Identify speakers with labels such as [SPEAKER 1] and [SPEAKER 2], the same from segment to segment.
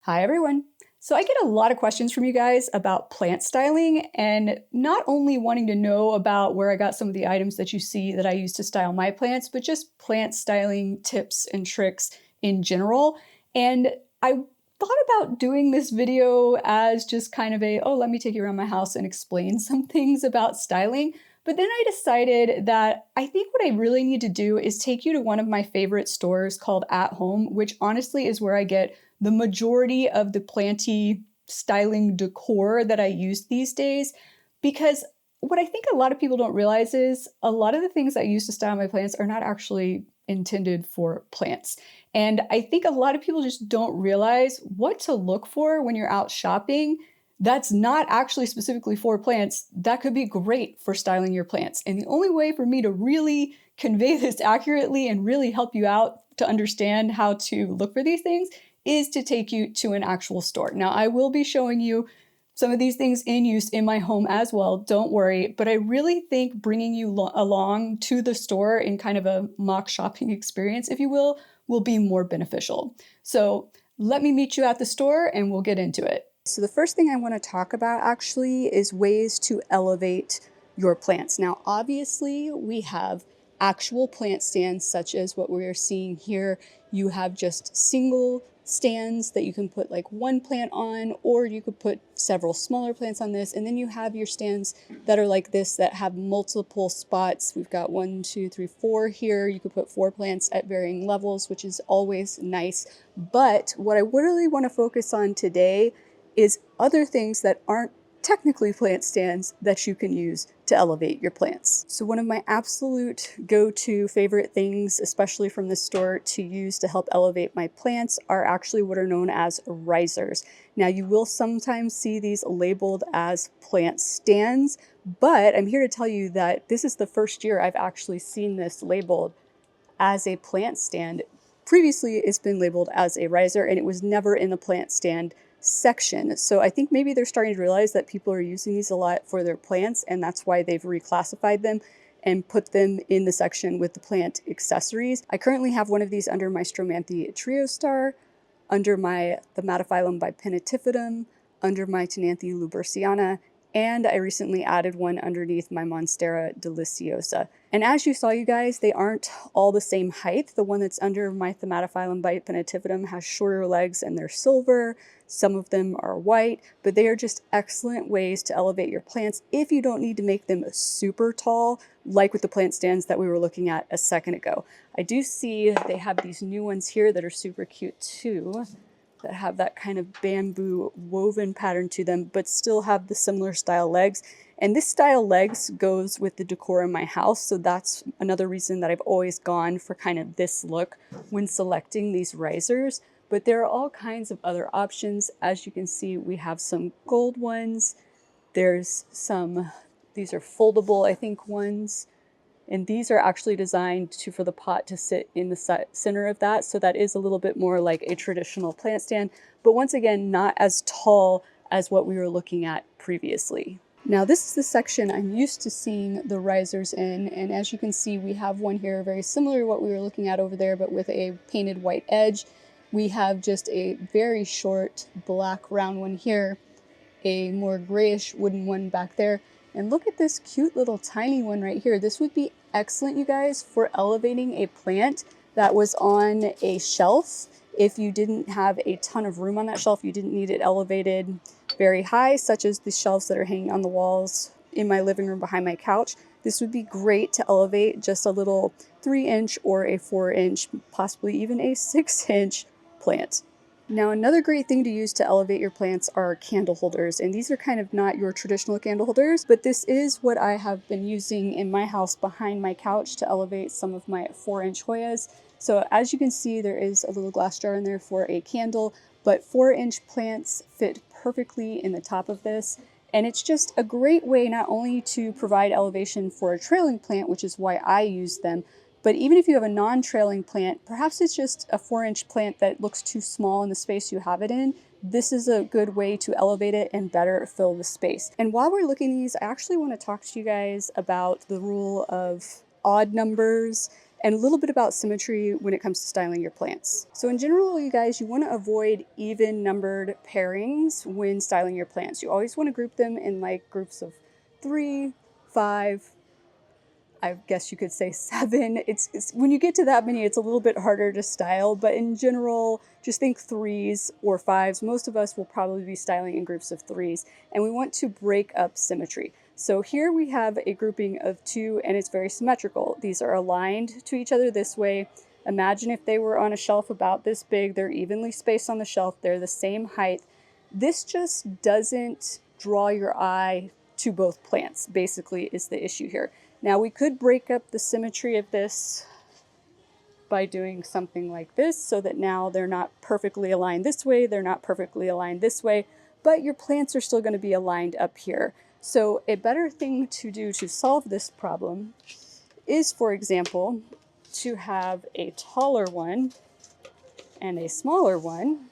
[SPEAKER 1] Hi, everyone. So I get a lot of questions from you guys about plant styling and not only wanting to know about where I got some of the items that you see that I use to style my plants, but just plant styling tips and tricks in general. And I thought about doing this video as just kind of a, oh, let me take you around my house and explain some things about styling. But then I decided that I think what I really need to do is take you to one of my favorite stores called At Home, which honestly is where I get the majority of the planty styling decor that I use these days. Because what I think a lot of people don't realize is a lot of the things I use to style my plants are not actually intended for plants. And I think a lot of people just don't realize what to look for when you're out shopping that's not actually specifically for plants. That could be great for styling your plants. And the only way for me to really convey this accurately and really help you out to understand how to look for these things is to take you to an actual store. Now, I will be showing you some of these things in use in my home as well, don't worry, but I really think bringing you along to the store in kind of a mock shopping experience, if you will be more beneficial. So let me meet you at the store and we'll get into it. So the first thing I want to talk about actually is ways to elevate your plants. Now, obviously, we have actual plant stands such as what we are seeing here. You have just single stands that you can put like one plant on, or you could put several smaller plants on this. And then you have your stands that are like this that have multiple spots. We've got 1, 2, 3, 4 here. You could put 4 plants at varying levels, which is always nice. But what I really want to focus on today is other things that aren't technically plant stands that you can use to elevate your plants. So one of my absolute go-to favorite things, especially from the store, to use to help elevate my plants are actually what are known as risers. Now you will sometimes see these labeled as plant stands, but I'm here to tell you that this is the first year I've actually seen this labeled as a plant stand. Previously, it's been labeled as a riser and it was never in the plant stand section. So I think maybe they're starting to realize that people are using these a lot for their plants, and that's why they've reclassified them and put them in the section with the plant accessories. I currently have one of these under my Stromanthe Trio Star, under my Thaumatophyllum bipinnatifidum, under my Tenanthe luberciana, and I recently added one underneath my Monstera deliciosa. And as you saw, you guys, they aren't all the same height. The one that's under my Thaumatophyllum bipinnatifidum has shorter legs and they're silver. Some of them are white, but they are just excellent ways to elevate your plants if you don't need to make them super tall, like with the plant stands that we were looking at a second ago. I do see they have these new ones here that are super cute too, that have that kind of bamboo woven pattern to them, but still have the similar style legs. And this style legs goes with the decor in my house, so that's another reason that I've always gone for kind of this look when selecting these risers. But there are all kinds of other options. As you can see, we have some gold ones. There's some, these are foldable, I think, ones. And these are actually designed for the pot to sit in the center of that. So that is a little bit more like a traditional plant stand, but once again, not as tall as what we were looking at previously. Now this is the section I'm used to seeing the risers in. And as you can see, we have one here very similar to what we were looking at over there, but with a painted white edge. We have just a very short black round one here, a more grayish wooden one back there. And look at this cute little tiny one right here. This would be excellent, you guys, for elevating a plant that was on a shelf. If you didn't have a ton of room on that shelf, you didn't need it elevated very high, such as the shelves that are hanging on the walls in my living room behind my couch. This would be great to elevate just a little 3-inch or a 4-inch, possibly even a 6-inch plant. Now, another great thing to use to elevate your plants are candle holders, and these are kind of not your traditional candle holders, but this is what I have been using in my house behind my couch to elevate some of my 4-inch Hoyas. So as you can see, there is a little glass jar in there for a candle, but 4-inch plants fit perfectly in the top of this. And it's just a great way not only to provide elevation for a trailing plant, which is why I use them, but even if you have a non-trailing plant, perhaps it's just a 4-inch plant that looks too small in the space you have it in, this is a good way to elevate it and better fill the space. And while we're looking at these, I actually want to talk to you guys about the rule of odd numbers and a little bit about symmetry when it comes to styling your plants. So in general, you guys, you want to avoid even numbered pairings when styling your plants. You always want to group them in like groups of 3, 5, I guess you could say 7. It's when you get to that many, it's a little bit harder to style, but in general, just think 3s or 5s. Most of us will probably be styling in groups of 3s, and we want to break up symmetry. So here we have a grouping of 2, and it's very symmetrical. These are aligned to each other this way. Imagine if they were on a shelf about this big, they're evenly spaced on the shelf, they're the same height. This just doesn't draw your eye to both plants, basically, is the issue here. Now we could break up the symmetry of this by doing something like this so that now they're not perfectly aligned this way, they're not perfectly aligned this way, but your plants are still going to be aligned up here. So a better thing to do to solve this problem is, for example, to have a taller one and a smaller one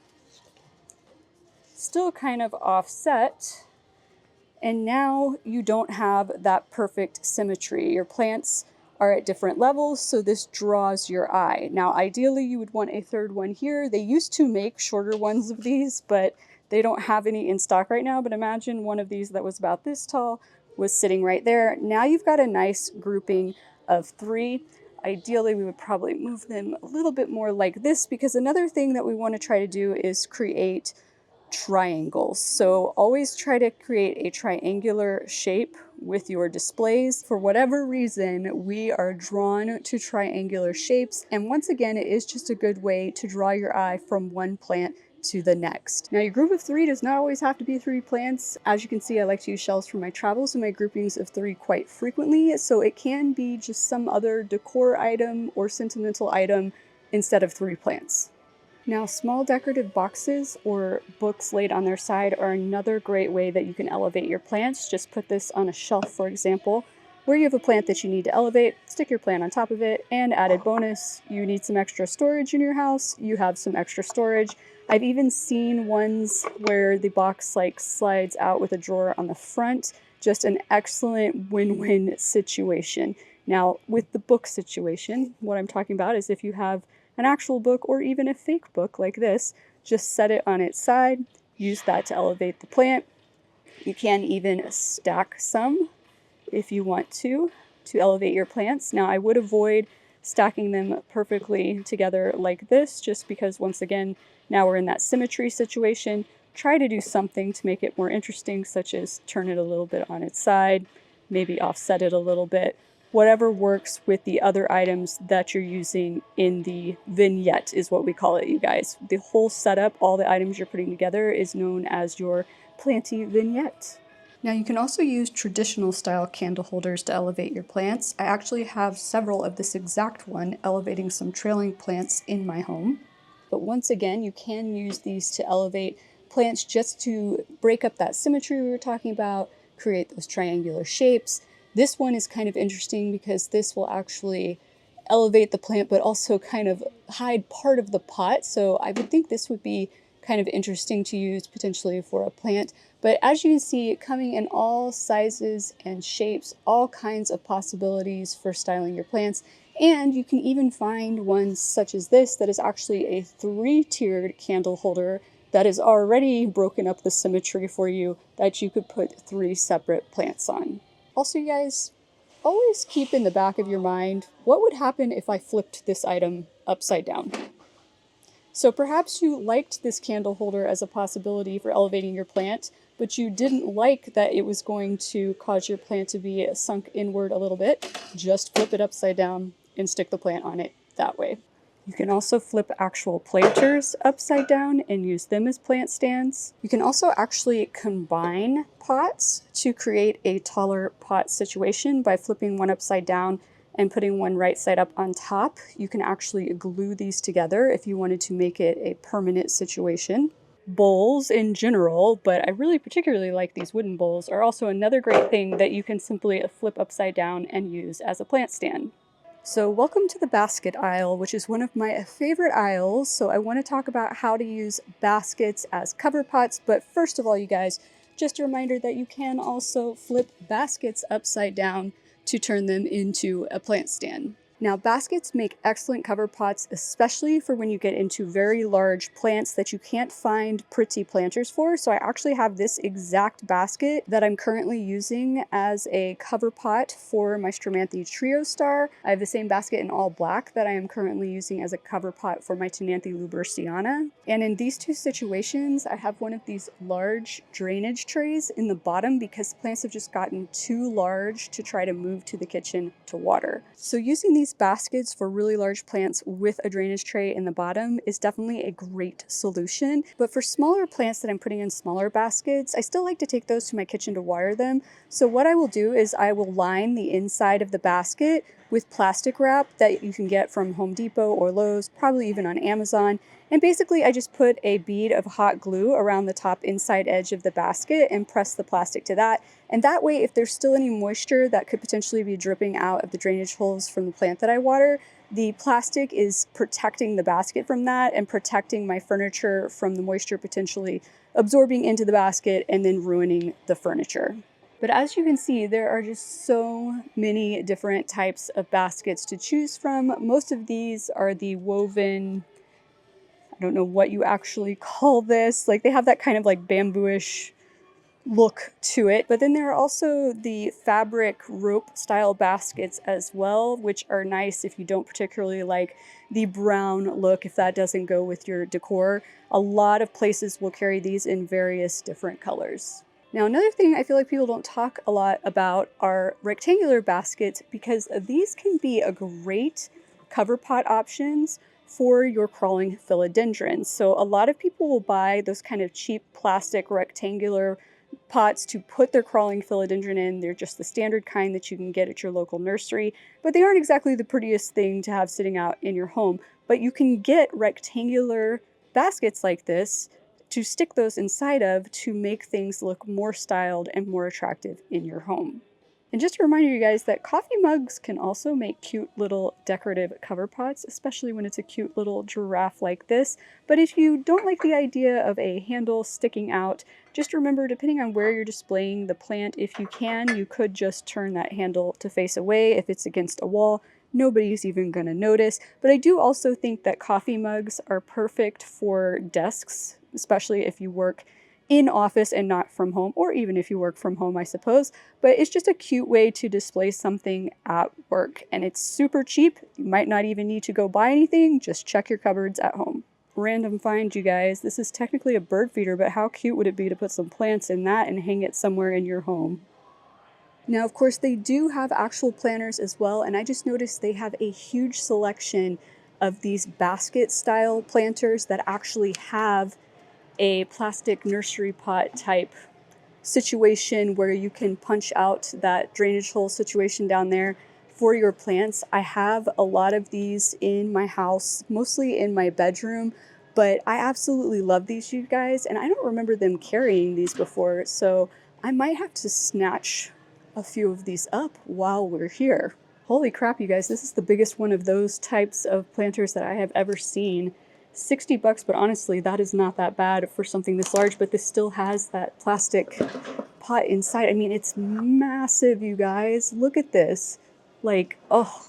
[SPEAKER 1] still kind of offset. And now you don't have that perfect symmetry. Your plants are at different levels, so this draws your eye. Now, ideally, you would want a third one here. They used to make shorter ones of these, but they don't have any in stock right now. But imagine one of these that was about this tall was sitting right there. Now you've got a nice grouping of 3. Ideally, we would probably move them a little bit more like this, because another thing that we want to try to do is create triangles. So always try to create a triangular shape with your displays. For whatever reason, we are drawn to triangular shapes. And once again, it is just a good way to draw your eye from one plant to the next. Now, your group of 3 does not always have to be 3 plants. As you can see, I like to use shelves for my travels and my groupings of 3 quite frequently. So it can be just some other decor item or sentimental item instead of 3 plants. Now, small decorative boxes or books laid on their side are another great way that you can elevate your plants. Just put this on a shelf, for example, where you have a plant that you need to elevate, stick your plant on top of it, and added bonus, you need some extra storage in your house, you have some extra storage. I've even seen ones where the box like slides out with a drawer on the front. Just an excellent win-win situation. Now, with the book situation, what I'm talking about is if you have an actual book or even a fake book like this, just set it on its side, use that to elevate the plant. You can even stack some if you want to elevate your plants. Now, I would avoid stacking them perfectly together like this, just because once again, now we're in that symmetry situation. Try to do something to make it more interesting, such as turn it a little bit on its side, maybe offset it a little bit. Whatever works with the other items that you're using in the vignette is what we call it, you guys. The whole setup, all the items you're putting together is known as your planty vignette. Now you can also use traditional style candle holders to elevate your plants. I actually have several of this exact one elevating some trailing plants in my home. But once again, you can use these to elevate plants just to break up that symmetry we were talking about, create those triangular shapes. This one is kind of interesting because this will actually elevate the plant, but also kind of hide part of the pot. So I would think this would be kind of interesting to use potentially for a plant. But as you can see, coming in all sizes and shapes, all kinds of possibilities for styling your plants. And you can even find ones such as this that is actually a 3-tiered candle holder that is already broken up the symmetry for you that you could put 3 separate plants on. Also, you guys, always keep in the back of your mind, what would happen if I flipped this item upside down? So perhaps you liked this candle holder as a possibility for elevating your plant, but you didn't like that it was going to cause your plant to be sunk inward a little bit. Just flip it upside down and stick the plant on it that way. You can also flip actual planters upside down and use them as plant stands. You can also actually combine pots to create a taller pot situation by flipping one upside down and putting one right side up on top. You can actually glue these together if you wanted to make it a permanent situation. Bowls in general, but I really particularly like these wooden bowls, are also another great thing that you can simply flip upside down and use as a plant stand. So welcome to the basket aisle, which is one of my favorite aisles. So I want to talk about how to use baskets as cover pots. But first of all, you guys, just a reminder that you can also flip baskets upside down to turn them into a plant stand. Now, baskets make excellent cover pots, especially for when you get into very large plants that you can't find pretty planters for. So I actually have this exact basket that I'm currently using as a cover pot for my Stramanthe Trio Star. I have the same basket in all black that I am currently using as a cover pot for my Tenanthe Luberciana. And in these two situations, I have one of these large drainage trays in the bottom because plants have just gotten too large to try to move to the kitchen to water. So using these baskets for really large plants with a drainage tray in the bottom is definitely a great solution. But for smaller plants that I'm putting in smaller baskets, I still like to take those to my kitchen to water them. So what I will do is I will line the inside of the basket with plastic wrap that you can get from Home Depot or Lowe's, probably even on Amazon. And basically I just put a bead of hot glue around the top inside edge of the basket and press the plastic to that. And that way, if there's still any moisture that could potentially be dripping out of the drainage holes from the plant that I water, the plastic is protecting the basket from that and protecting my furniture from the moisture potentially absorbing into the basket and then ruining the furniture. But as you can see, there are just so many different types of baskets to choose from. Most of these are the woven, I don't know what you actually call this. Like they have that kind of like bamboo-ish look to it. But then there are also the fabric rope style baskets as well, which are nice if you don't particularly like the brown look, if that doesn't go with your decor. A lot of places will carry these in various different colors. Now, another thing I feel like people don't talk a lot about are rectangular baskets because these can be a great cover pot options for your crawling philodendrons. So a lot of people will buy those kind of cheap plastic rectangular pots to put their crawling philodendron in. They're just the standard kind that you can get at your local nursery, but they aren't exactly the prettiest thing to have sitting out in your home. But you can get rectangular baskets like this to stick those inside of to make things look more styled and more attractive in your home. And just a reminder, you guys, that coffee mugs can also make cute little decorative cover pots, especially when it's a cute little giraffe like this. But if you don't like the idea of a handle sticking out, just remember, depending on where you're displaying the plant, if you can, you could just turn that handle to face away if it's against a wall. Nobody's even going to notice. But I do also think that coffee mugs are perfect for desks, especially if you work in office and not from home, or even if you work from home, I suppose. But it's just a cute way to display something at work, and it's super cheap. You might not even need to go buy anything, just check your cupboards at home. Random find, you guys. This is technically a bird feeder, but how cute would it be to put some plants in that and hang it somewhere in your home? Now, of course, they do have actual planters as well, and I just noticed they have a huge selection of these basket style planters that actually have a plastic nursery pot type situation where you can punch out that drainage hole situation down there for your plants. I have a lot of these in my house, mostly in my bedroom, but I absolutely love these, you guys, and I don't remember them carrying these before, so I might have to snatch a few of these up while we're here. Holy crap, you guys, this is the biggest one of those types of planters that I have ever seen. $60, but honestly, that is not that bad for something this large, but this still has that plastic pot inside. I mean, it's massive, you guys. Look at this. Like, oh.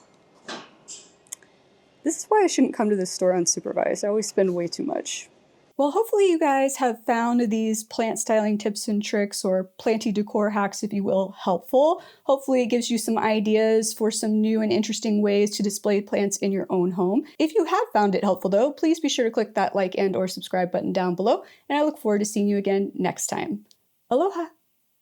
[SPEAKER 1] This is why I shouldn't come to this store unsupervised. I always spend way too much. Well, hopefully you guys have found these plant styling tips and tricks, or planty decor hacks, if you will, helpful. Hopefully it gives you some ideas for some new and interesting ways to display plants in your own home. If you have found it helpful though, please be sure to click that like and or subscribe button down below, and I look forward to seeing you again next time. Aloha!